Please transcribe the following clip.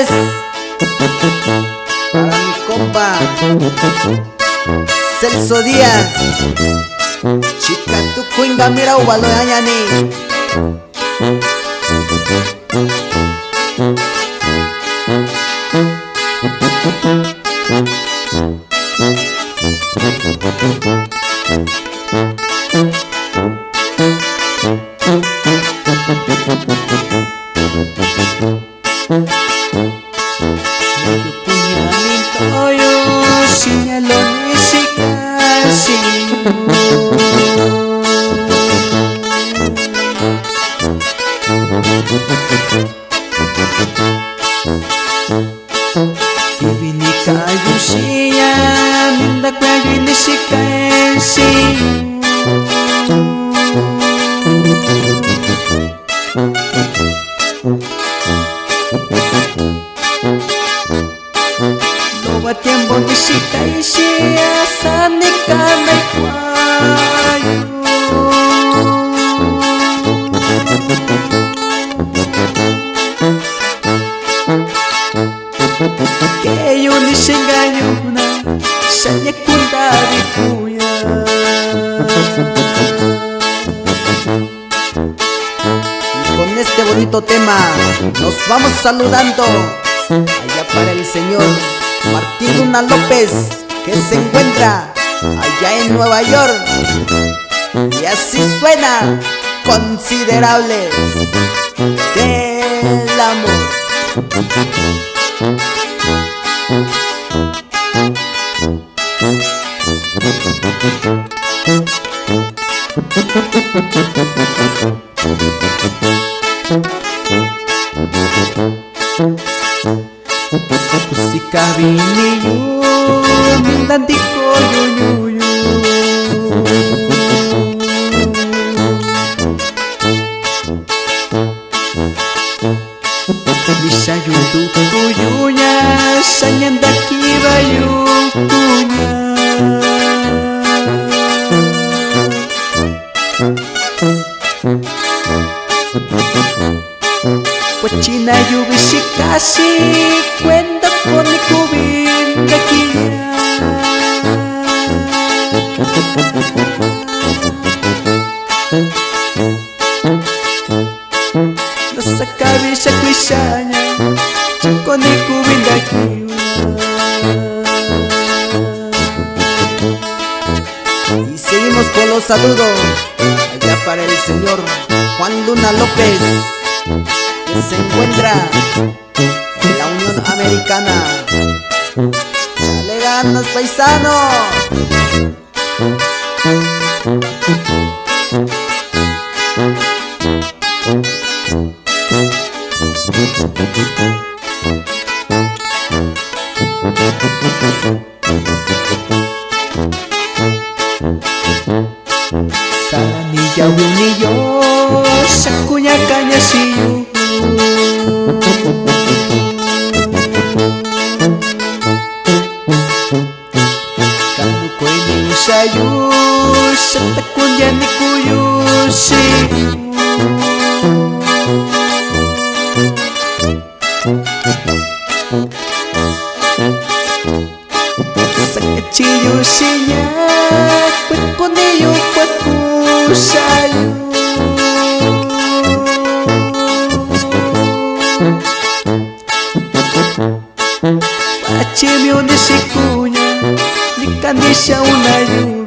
es para mi compa Celso Díaz, chica tu cuinga mira ubalo añani. Ibinika yushia minda kwa yinishika enshi Noba tiempo nishika enshi asanika naikwayo que yo ni se engañona, sanya kundari kuya. Y con este bonito tema nos vamos saludando allá para el señor Martín Luna López, que se encuentra allá en Nueva York. Y así suena Considerables del amor. Kusika bini yo nanti koyo yo bisa yutu kuyunya sanyanda kibayu kunya Wachina yubishikashi kwenda koni kubinda kia Nasakabisha kwishanya koni kubinda kia Y seguimos con los saludos allá para el señor Juan Luna López, que se encuentra en la Unión Americana. ¡Dale ganas, paisano! Saraniya uniyo sakunya kanya siyo Kanu koy ni usayo satakunya ni kuyushi Sakachiyo siya Kwekuniyo kwakusayo Wachimyo nishikunya Nikanisha unayubi